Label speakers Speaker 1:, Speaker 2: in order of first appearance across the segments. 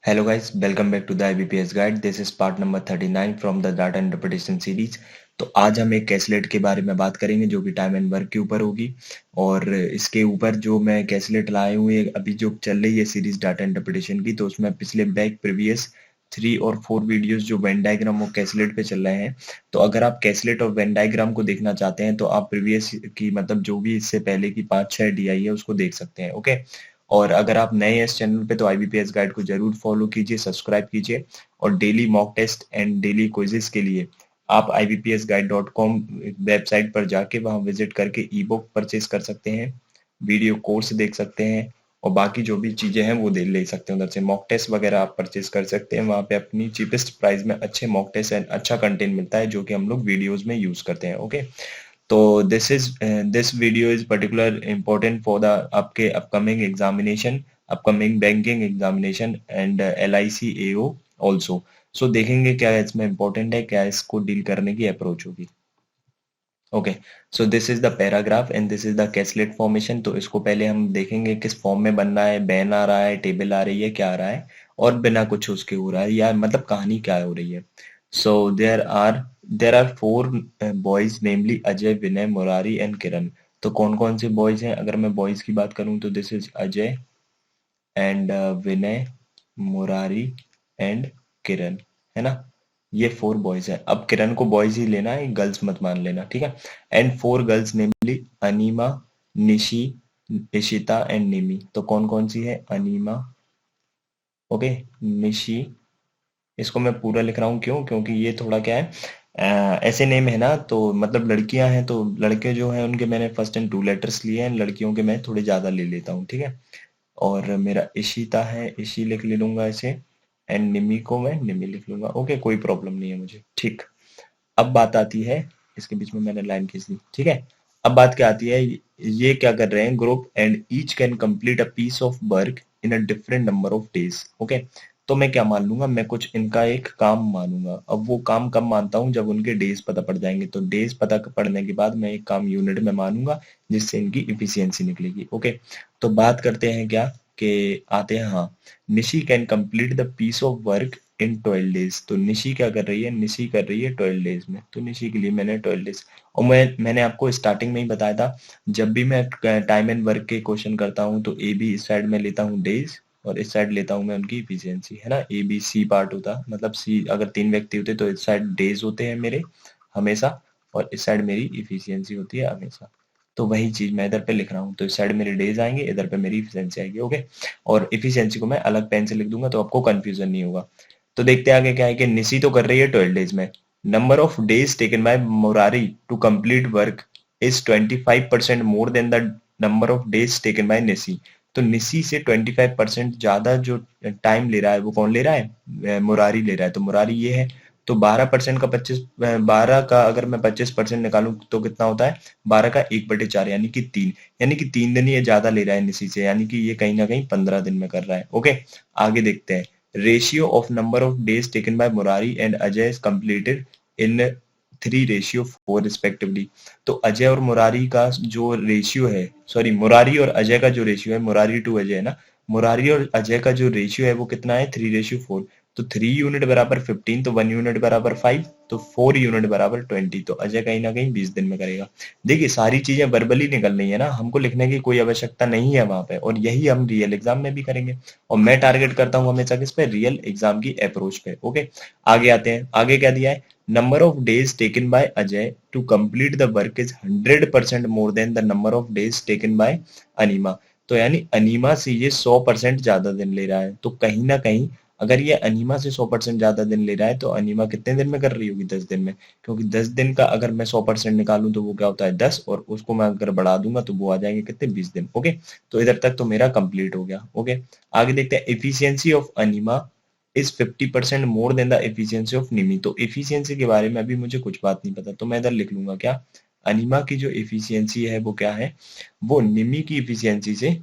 Speaker 1: Hello guys, welcome back to the IBPS guide. This is part number 39 from the data interpretation series. तो आज हम एक कैसलेट के बारे में बात करेंगे जो कि टाइम एंड वर्क के ऊपर होगी। और इसके ऊपर जो मैं कैसलेट लाए हुए अभी जो चल रही है सीरीज डाटा इंटरप्रिटेशन की, तो उसमें पिछले बैक प्रीवियस 3 और 4 वीडियोस जो वेन डायग्राम और कैसलेट पे चल रहे हैं। तो अगर आप कैसलेट और वेन डायग्राम को देखना चाहते हैं तो आप प्रीवियस की मतलब जो भी इससे पहले की 5-6 DI है उसको देख सकते हैं। ओके। और अगर आप नए हैं इस चैनल पे तो आईबीपीएस गाइड को जरूर फॉलो कीजिए, सब्सक्राइब कीजिए। और daily mock test and daily quizzes के लिए आप ibpsguide.com वेबसाइट पर जाके वहां विजिट करके ई बुक परचेज कर सकते हैं, वीडियो कोर्स देख सकते हैं और बाकी जो भी चीजें हैं वो ले सकते हैं। उधर से मॉक टेस्ट वगैरह आप परचेज कर सकते हैं, वहां पे अपनी चीपेस्ट प्राइस में अच्छे मॉक टेस्ट एंड अच्छा कंटेंट मिलता है जो कि हम लोग वीडियोज में यूज करते हैं। ओके। तो this video is particular important for the आपके upcoming examination, upcoming banking examination and LIC AO also। so देखेंगे क्या इसमें important है, क्या इसको डील करने की अप्रोच होगी। Okay. So this is the paragraph and this is the caselet formation. तो इसको पहले हम देखेंगे किस फॉर्म में बन रहा है, बैन आ रहा है, टेबल आ रही है, क्या आ रहा है और बिना कुछ उसके हो रहा है या मतलब कहानी क्या हो रही है। So there are 4 boys namely Ajay, Vinay, Murari and Kiran. तो कौन कौन से बॉयज हैं? अगर मैं बॉयज की बात करूं तो this is Ajay and Vinay, Murari and Kiran, है ना। ये 4 बॉयज हैं। अब किरण को बॉयज ही लेना है, गर्ल्स मत मान लेना, ठीक है। And 4 girls namely Anima, Nishi, Ishita and Nimi. तो कौन कौन सी है? अनीमा, ओके, निशी। इसको मैं पूरा लिख रहा हूँ क्यों? क्योंकि ये थोड़ा क्या है, ऐसे नेम है ना, तो मतलब लड़कियां हैं तो लड़के जो हैं उनके मैंने फर्स्ट एंड 2 लेटर्स लिए हैं, लड़कियों के मैं थोड़े ज्यादा ले लेता हूँ, ठीक है। और मेरा इशिता है, इशी लिख ले लूंगा इसे। एंड निमी को मैं निमी लिख लूंगा। ओके, कोई प्रॉब्लम नहीं है मुझे, ठीक। अब बात आती है, इसके बीच में मैंने लाइन खींच दी, ठीक है। अब बात क्या आती है, ये क्या कर रहे हैं? Group and each can complete a piece of work in a different number of days. Okay. तो मैं क्या मान लूंगा? मैं कुछ इनका एक काम मानूंगा। अब वो काम कब मानता हूँ? जब उनके डेज पता पड़ जाएंगे। तो डेज पता पड़ने के बाद मैं एक काम यूनिट में मानूंगा जिससे इनकी इफिशियंसी निकलेगी। ओके। तो बात करते हैं क्या कि आते हैं, हाँ, Nishi can complete the piece of work in 12 days. तो निशी क्या कर रही है? निशी कर रही है 12 डेज में। तो निशी के लिए मैंने 12 डेज। और मैंने आपको स्टार्टिंग में ही बताया था, जब भी मैं टाइम एंड वर्क के क्वेश्चन करता हूँ तो ए बी इस साइड में लेता हूँ डेज और इस साइड लेता हूँ मैं उनकी इफिशियंसी, है ना। ए बी सी पार्ट होता, मतलब सी अगर 3 व्यक्ति होते तो इस साइड डेज होते हैं मेरे हमेशा, और इस साइड मेरी इफिशियंसी होती है हमेशा। तो वही चीज मैं इधर पे लिख रहा हूँ, तो इस साइड मेरे डेज आएंगे, इधर पे मेरी इफिशियंसी आएगी। ओके। और इफिशियंसी को मैं अलग पेन से लिख दूंगा तो आपको कंफ्यूजन नहीं होगा। तो देखते हैं आगे क्या है कि निशी तो कर रही है 12 डेज में। Number of days taken by Murari to complete work is 25% more than the number of days taken by Nishi. तो निशी से 25% ज्यादा जो टाइम ले रहा है वो कौन ले रहा है? मुरारी ले रहा है। तो मुरारी ये है। तो 12% का 12 का अगर मैं 25% निकालूं तो कितना होता है? 12 का 1/4 यानी कि 3। यानी कि 3 दिन ये ज्यादा ले रहा है निशी से, यानी कि ये कहीं ना कहीं 15 दिन में कर रहा है। ओके। आगे देखते हैं। Ratio of number of days taken by Murari and Ajay is completed in 3:4 respectively. तो अजय और मुरारी का जो रेशियो है, सॉरी, मुरारी और अजय का जो रेशियो है, मुरारी टू अजय है ना, मुरारी और अजय का जो रेशियो है वो कितना है? 3:4। तो 3 यूनिट बराबर 15, तो 1 यूनिट बराबर 5, तो 4 यूनिट बराबर 20। तो अजय कहीं ना कहीं 20 दिन में करेगा। देखिए सारी चीजें वर्बली निकल रही है ना, हमको लिखने की कोई आवश्यकता नहीं है वहां पे, और यही हम रियल एग्जाम में भी करेंगे। और मैं टारगेट करता हूँ हमेशा किस पे? रियल एग्जाम की अप्रोच पे। ओके। आगे आते हैं, आगे क्या दिया है? Number of days taken by Ajay to complete the work is 100% more than the number of days taken by Anima. तो यानी अनीमा से ये 100% ज्यादा दिन ले रहा है। तो कहीं ना कहीं अगर ये अनीमा से 100% ज्यादा दिन ले रहा है तो अनीमा कितने दिन में कर रही होगी? 10 दिन में। क्योंकि 10 दिन का अगर मैं 100% निकालूं तो वो क्या होता है? 10, और उसको मैं अगर बढ़ा दूंगा तो वो आ जाएंगे कितने? 20 दिन। ओके। तो इधर तक तो मेरा कंप्लीट हो गया। ओके। आगे देखते हैं। Efficiency of Anima is 50% more than the efficiency of Nimi. तो एफिशिएंसी के बारे में अभी मुझे कुछ बात नहीं पता, तो मैं इधर लिख लूंगा क्या? अनीमा की जो एफिशिएंसी है वो क्या है? वो निमी की एफिशिएंसी से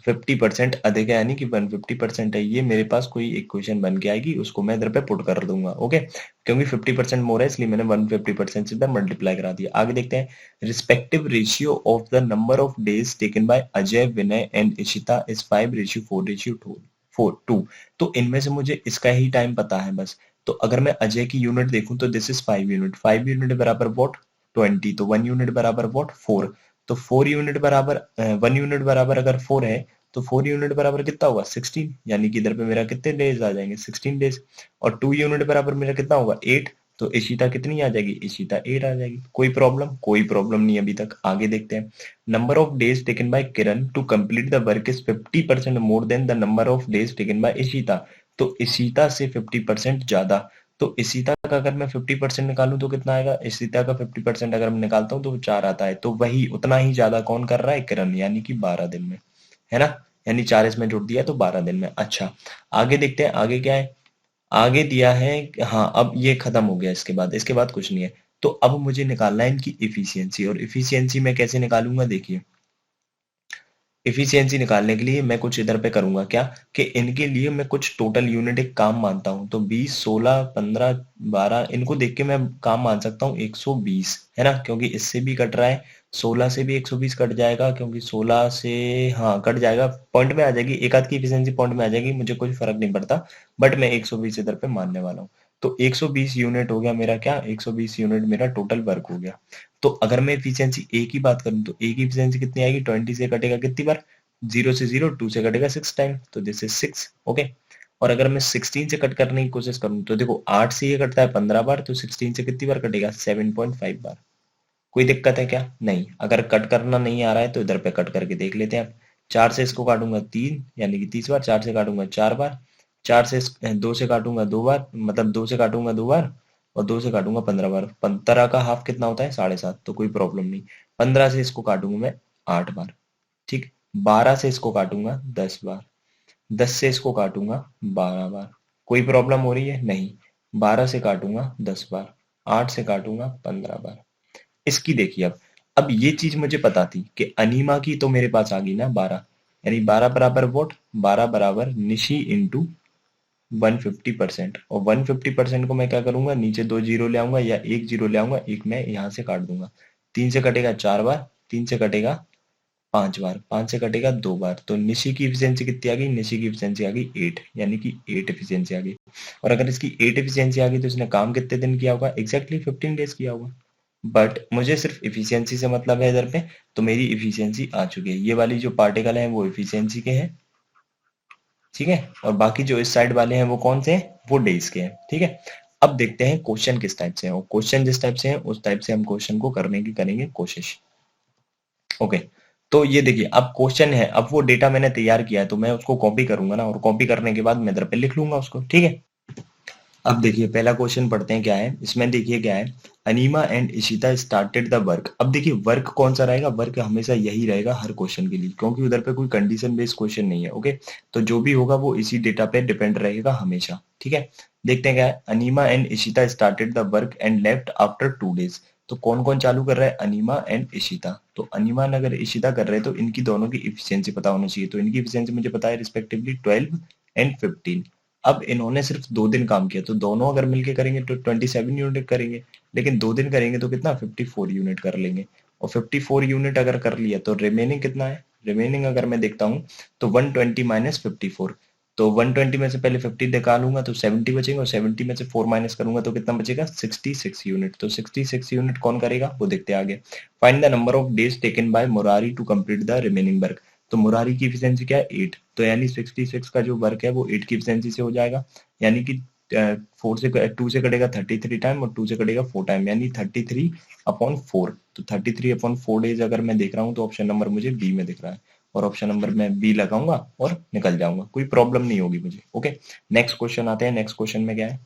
Speaker 1: 50% अधिक है, यानी कि 150% है। ये मेरे पास कोई इक्वेशन बन के आएगी, उसको मैं इधर पे पुट कर दूंगा। ओके। क्योंकि 50% मोर है इसलिए मैंने 150% से मल्टीप्लाई करा दिया। आगे देखते हैं। Respective ratio of the number of days taken by Ajay, Vinay and Ishita is 5:4:4। 2। तो इनमें से मुझे इसका ही टाइम पता है बस। तो अगर मैं अजय की यूनिट देखूं तो दिस इज 5 यूनिट, 5 यूनिट बराबर व्हाट 20, तो 1 यूनिट बराबर व्हाट 4। तो 4 यूनिट बराबर 1 यूनिट बराबर अगर 4 है तो 4 यूनिट बराबर कितना होगा 16, यानी कि इधर पे मेरा कितने डेज आ जाएंगे 16 डेज। और 2 यूनिट बराबर मेरा कितना होगा 8, तो इशिता कितनी आ जाएगी, इशिता 8 आ जाएगी। कोई प्रॉब्लम, कोई प्रॉब्लम नहीं अभी तक। आगे देखते हैं। Number of days taken by Kiran to complete the work is 50% more than the number of days taken by Ishita. तो इशिता से 50% ज्यादा। तो इशिता का अगर मैं 50% निकालूं तो कितना आएगा, इशिता का 50% अगर मैं निकालता हूं तो वो 4 आता है। तो वही उतना ही ज्यादा कौन कर रहा है, किरण, यानी कि 12 दिन में, है ना। यानी 4 इसमें जुड़ दिया तो 12 दिन में। अच्छा, आगे देखते हैं आगे क्या है। आगे दिया है, हाँ अब ये खत्म हो गया, इसके बाद कुछ नहीं है। तो अब मुझे निकालना है इनकी इफिशियंसी, और इफिशियंसी मैं कैसे निकालूंगा, देखिए। इफिशियंसी निकालने के लिए मैं कुछ इधर पे करूंगा क्या, कि इनके लिए मैं कुछ टोटल यूनिट एक काम मानता हूं। तो 20, 16, 15, 12 इनको देख के मैं काम मान सकता हूँ 120, है ना, क्योंकि इससे भी कट रहा है। 16 से भी 120 कट जाएगा, क्योंकि 16 से, हाँ कट जाएगा, पॉइंट में आ जाएगी, एक आध की इफिशियंसी पॉइंट में आ जाएगी, मुझे कोई फर्क नहीं पड़ता। बट मैं 120 इधर पे मानने वाला हूँ। तो 120 यूनिट हो गया मेरा क्या, 120 यूनिट मेरा टोटल वर्क हो गया। तो अगर मैं एफिशिएंसी ए की बात करूं तो ए की एफिशिएंसी कितनी आएगी, 20 से कटेगा कितनी बार, 0 से 0, 2 से कटेगा 6 टाइम, तो दिस इज 6। ओके। और अगर मैं 16 से कट करने की कोशिश करूं तो देखो 8 से ये कटता है 15 बार, तो 16 से कितनी बार कटेगा, 7.5 बार। कोई दिक्कत है क्या, नहीं। अगर कट करना नहीं आ रहा है तो इधर पे कट करके देख लेते हैं आप। 4 से इसको काटूंगा 3, यानी कि 30 बार, 4 से काटूंगा 4 बार, 4 से 2 से काटूंगा 2 बार, मतलब 2 से काटूंगा 2 बार, और 2 से काटूंगा 15 बार। 15 का हाफ कितना होता है, 7.5, तो कोई प्रॉब्लम नहीं। 15 से इसको काटूंगा मैं 8 बार, ठीक। 12 से इसको काटूंगा 10 बार, 10 से इसको काटूंगा 12 बार। कोई प्रॉब्लम हो रही है, नहीं। 12 से काटूंगा 10 बार, 8 से काटूंगा 15 बार। इसकी देखिए अब ये चीज मुझे पता थी कि अनीमा की, तो मेरे पास आ गई ना 12, यानी 12 बराबर वोट, 12 बराबर निशी इंटू 150%। और 150% को मैं क्या करूंगा, नीचे 2 जीरो ले आऊंगा, या एक जीरो ले आऊंगा, एक मैं यहाँ से काट दूंगा। 3 से कटेगा 4 बार, 3 से कटेगा 5 बार, 5 से कटेगा 2 बार। तो निशी की एफिशिएंसी कितनी आ गई, निशी की एफिशिएंसी आ गई 8, यानी कि 8 एफिशिएंसी आ गई। और अगर इसकी 8 एफिशिएंसी आ गई तो इसने काम कितने दिन किया होगा, एग्जैक्टली 15 डेज किया होगा। बट मुझे सिर्फ इफिशियंसी से मतलब है इधर पे, तो मेरी इफिशियंसी आ चुकी है। ये वाली जो पार्टिकल है वो इफिशियंसी के हैं, ठीक है। और बाकी जो इस साइड वाले हैं वो कौन से हैं, वो डेज के हैं, ठीक है। अब देखते हैं क्वेश्चन किस टाइप से है, और क्वेश्चन जिस टाइप से है उस टाइप से हम क्वेश्चन को करने की करेंगे कोशिश। ओके। तो ये देखिए अब क्वेश्चन है, अब वो डेटा मैंने तैयार किया है तो मैं उसको कॉपी करूंगा ना, और कॉपी करने के बाद मैं इधर पे लिख लूंगा उसको, ठीक है। अब देखिए पहला क्वेश्चन पढ़ते हैं क्या है इसमें, देखिए क्या है। Anima and Ishita started the work. अब देखिए वर्क कौन सा रहेगा, वर्क हमेशा यही रहेगा हर क्वेश्चन के लिए, क्योंकि उधर पे कोई कंडीशन बेस्ड क्वेश्चन नहीं है। ओके। तो जो भी होगा वो इसी डेटा पे डिपेंड रहेगा हमेशा, ठीक है। देखते हैं क्या है। Anima and Ishita started the work and left after 2 days। तो कौन कौन चालू कर रहा है, अनीमा एंड इशिता। तो अनीमा ने अगर इशिता कर रहे हैं तो इनकी दोनों की इफिशियंसी पता होना चाहिए। तो इनकी इफिशियंसी मुझे पता है रिस्पेक्टिवली 12 एंड 15। अब इन्होंने सिर्फ 2 दिन काम किया, तो दोनों अगर मिलके करेंगे तो 27 यूनिट करेंगे, लेकिन 2 दिन करेंगे तो कितना 54 यूनिट कर लेंगे। और 54 यूनिट अगर कर लिया तो रिमेनिंग कितना है, रिमेनिंग अगर मैं देखता हूँ तो 120 माइनस 54। तो 120 में से पहले 50 निकालूंगा तो 70 बचेंगे, और 70 में से 4 माइनस करूंगा तो कितना बचेगा 66 यूनिट। तो 66 यूनिट कौन करेगा वो देखते हैं आगे। Find the number of days taken by Murari to complete the remaining work. तो मुरारी की एफिशिएंसी क्या है 8, तो यानी 66 का जो वर्क है वो 8 की एफिशिएंसी से हो जाएगा। यानी कि 4 से 2 से कटेगा 33 टाइम, और 2 से कटेगा 4 टाइम, यानी 33/4। तो 33/4 डेज अगर मैं देख रहा हूँ तो ऑप्शन नंबर मुझे बी में दिख रहा है, और ऑप्शन नंबर में बी लगाऊंगा और निकल जाऊंगा, कोई प्रॉब्लम नहीं होगी मुझे। ओके। नेक्स्ट क्वेश्चन आते हैं। नेक्स्ट क्वेश्चन में क्या है,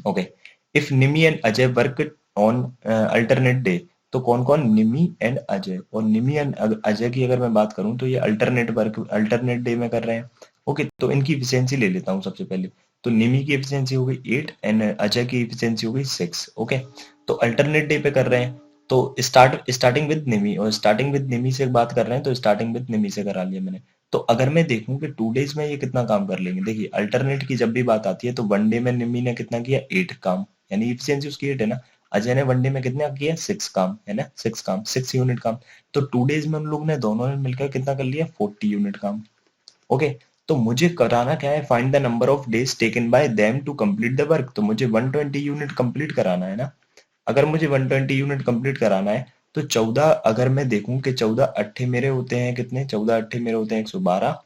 Speaker 1: okay. If Nimi and Ajay work on alternate day. तो कौन कौन, निमी एंड अजय। और निमी एंड अजय की अगर मैं बात करूं तो ये अल्टरनेट वर्क अल्टरनेट डे में कर रहे हैं। ओके। तो इनकी एफिशिएंसी ले लेता हूं सबसे पहले। तो निमी की एफिशिएंसी हो गई 8 एंड अजय की एफिशिएंसी हो गई 6। ओके। तो अल्टरनेट डे पे कर रहे हैं, तो स्टार्टिंग विद निमी, और स्टार्टिंग विद निमी से बात कर रहे हैं तो स्टार्टिंग विद निमी से करा लिया मैंने। तो अगर मैं देखूं कि 2 डेज में ये कितना काम कर लेंगे, देखिए अल्टरनेट की जब भी बात आती है तो 1 डे में निमी ने कितना किया 8 काम, यानी इफिशियंसी उसकी 8 है ना। अजय ने 1 डे में कितना किया 6 काम, है ना, 6 काम, 6 यूनिट काम। तो 2 डेज में हम लोग ने दोनों ने मिलकर कितना कर लिया 40 यूनिट काम। ओके। तो मुझे कराना क्या है, find the number of days taken by them to complete the work. तो मुझे 120 यूनिट कंप्लीट कराना है ना। अगर मुझे 120 यूनिट कंप्लीट कराना है तो 14, अगर मैं देखूं कि 14 अट्ठे मेरे होते हैं कितने, 14 अट्ठे मेरे होते हैं 112,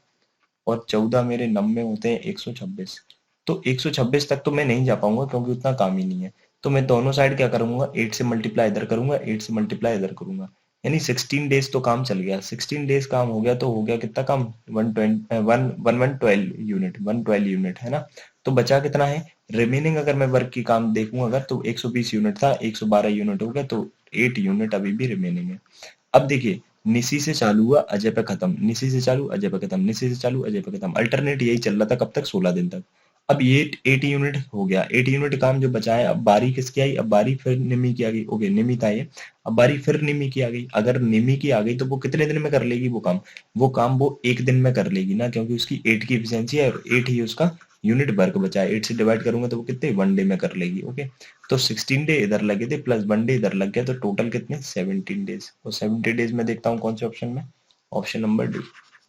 Speaker 1: और 14 मेरे नम में होते हैं 126। तो 126 तक तो मैं नहीं जा पाऊंगा क्योंकि उतना काम ही नहीं है। तो मैं दोनों साइड क्या करूंगा, 8 से मल्टीप्लाई इधर करूंगा, 8 से मल्टीप्लाई इधर करूंगा, यानी 16 डेज तो काम चल गया। 16 डेज काम हो गया तो हो गया कितना काम, 112 यूनिट है ना। तो बचा कितना है रिमेनिंग, अगर मैं वर्क की काम देखूं अगर, तो 120 यूनिट था, 112 यूनिट हो गया, तो 8 यूनिट अभी भी रिमेनिंग है। अब देखिए, निसी से चालू हुआ, अजय पे खत्म, निसी से चालू, अजय पे खत्म, निसी से चालू, अजय पे खत्म, अल्टरनेट यही चल रहा था कब तक, 16 दिन तक। अब ये 8 यूनिट हो गया, 8 यूनिट काम जो बचा है, अब बारी किसकी आई, अब बारी फिर निमी की आ गई, ओके निमी था ये, अब बारी फिर निमी की आ गई। अगर निमी की आ गई तो वो कितने दिन में कर लेगी वो काम वो एक दिन में कर लेगी ना, क्योंकि उसकी 8 की एफिशिएंसी है और 8 ही उसका यूनिट वर्क बचा है। 8 से डिवाइड करूंगा तो वो कितने, 1 डे में कर लेगी। ओके, तो 16 डे इधर लगे थे प्लस 1 डे इधर लग गया, तो टोटल कितने, 17 डेज। और 17 डेज में देखता हूँ कौन से ऑप्शन में, ऑप्शन नंबर डी।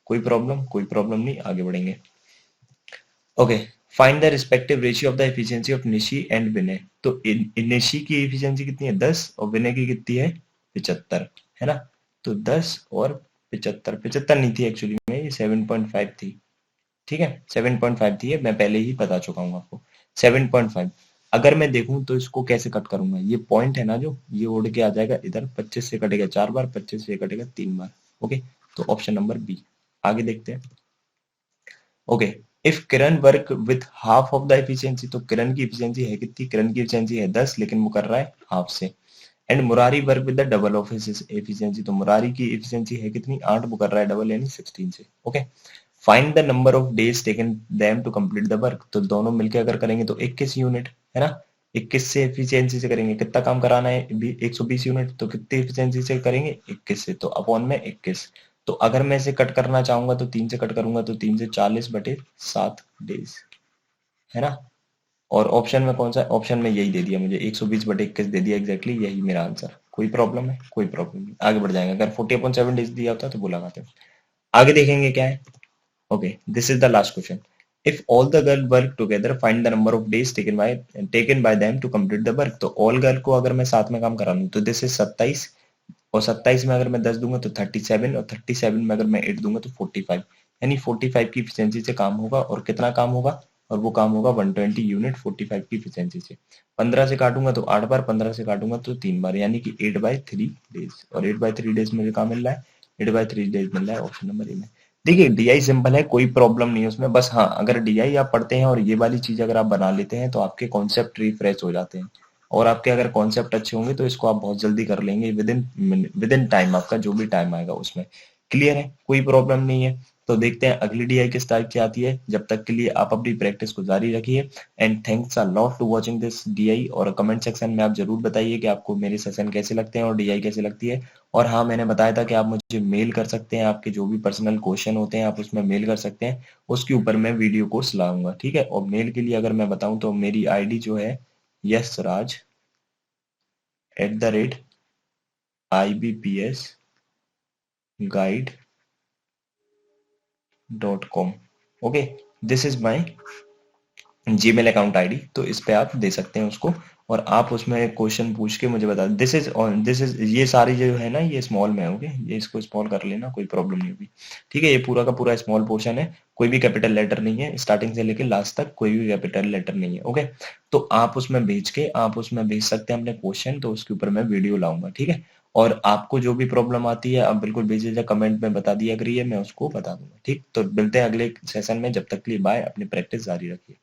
Speaker 1: कोई प्रॉब्लम नहीं, आगे बढ़ेंगे। Okay, find the respective ratio of the efficiency of Nishi and Vinay. तो निशी की एफिशिएंसी कितनी है, 10, और विनय की कितनी है, 75, है ना। तो 10 और 75, 75 नहीं थी एक्चुअली में, ये 7.5 थी। ठीक है, 7.5 थी, मैं पहले ही बता चुका हूँ आपको, 7.5। अगर मैं देखूं तो इसको कैसे कट करूंगा, ये पॉइंट है ना जो, ये उड़ के आ जाएगा इधर, 25 से कटेगा 4 बार, 25 से कटेगा 3 बार। ओके, तो ऑप्शन नंबर बी। आगे देखते हैं। Okay, if Kiran work with half of the efficiency, तो किरण की एफिशिएंसी है कितनी, किरण की एफिशिएंसी है 10, लेकिन वो कर रहा है हाफ से। And Murari work with the double of efficiency, तो मुरारी की एफिशिएंसी है कितनी, 8, वो कर रहा है डबल यानी 16 से। Okay, find the number of days taken them to complete the work, तो दोनों मिलकर अगर करेंगे तो 21 यूनिट, है ना। 21 से एफिशिएंसी से करेंगे, कितना काम कराना है, 120 यूनिट, तो कितनी एफिशिएंसी से करेंगे, 21 से, तो अपॉन में 21। तो अगर मैं इसे कट करना चाहूंगा तो 3 से कट करूंगा, तो 3 से 40/7 डेज, है ना। और ऑप्शन में कौन सा, ऑप्शन में यही दे दिया मुझे, 120/21 दे दिया, एग्जैक्टली यही मेरा आंसर। कोई प्रॉब्लम है, कोई प्रॉब्लम नहीं, आगे बढ़ जाएंगे। अगर 40/7 डेज दिया होता तो वो लगाते। आगे देखेंगे क्या है। Okay, this is the last question. If all the girl work together, find the number of days taken by them to complete the work. तो all girl को अगर मैं साथ में काम करा लूँ तो this is 27, और 27 में अगर मैं 10 दूंगा तो 37, और 37 में अगर मैं 8 दूंगा तो 45, यानी 45 की एफिशिएंसी से काम होगा। और कितना काम होगा, और वो काम होगा 120 यूनिट 45 की एफिशिएंसी से। 15 से काटूंगा तो 8 बार, 15 से काटूंगा तो 3 बार, यानी कि 8/3 डेज। और 8/3 डेज मुझे कहाँ मिल रहा है, 8/3 डेज मिल रहा है ऑप्शन नंबर ए में। देखिए डीआई सिंपल है, कोई प्रॉब्लम नहीं है उसमें, बस हाँ अगर डीआई आप पढ़ते हैं और ये वाली चीज अगर आप बना लेते हैं तो आपके कॉन्सेप्ट रिफ्रेश हो जाते हैं। और आपके अगर कॉन्सेप्ट अच्छे होंगे तो इसको आप बहुत जल्दी कर लेंगे, विद इन टाइम, आपका जो भी टाइम आएगा उसमें। क्लियर है, कोई प्रॉब्लम नहीं है। तो देखते हैं अगली डीआई किस टाइप की आती है। जब तक के लिए आप अपनी प्रैक्टिस को जारी रखिए। And thanks a lot to watching this DI. और कमेंट सेक्शन में आप जरूर बताइए कि आपको मेरे सेशन कैसे लगते हैं और डीआई कैसे लगती है। और हाँ, मैंने बताया था कि आप मुझे मेल कर सकते हैं, आपके जो भी पर्सनल क्वेश्चन होते हैं आप उसमें मेल कर सकते हैं, उसके ऊपर मैं वीडियो कोर्स लाऊंगा। ठीक है, और मेल के लिए अगर मैं बताऊं तो मेरी आईडी जो है yasraj@ibpsguide.com। Okay, this is my Gmail account ID, तो इस पे आप दे सकते हैं उसको। और आप उसमें क्वेश्चन पूछ के मुझे बता, दिस इज ये सारी जो है ना ये स्मॉल में है। ओके, ये इसको स्मॉल कर लेना, कोई प्रॉब्लम नहीं होगी। ठीक है, ये पूरा का पूरा स्मॉल पोर्शन है, कोई भी कैपिटल लेटर नहीं है, स्टार्टिंग से लेके लास्ट तक कोई भी कैपिटल लेटर नहीं है। ओके, तो आप उसमें भेज सकते हैं अपने क्वेश्चन, तो उसके ऊपर मैं वीडियो लाऊंगा। ठीक है, और आपको जो भी प्रॉब्लम आती है आप बिल्कुल भेजिए, कमेंट में बता दिया करिए, मैं उसको बता दूंगा। ठीक, तो मिलते हैं अगले सेशन में, जब तक के लिए बाय, अपनी प्रैक्टिस जारी रखिए।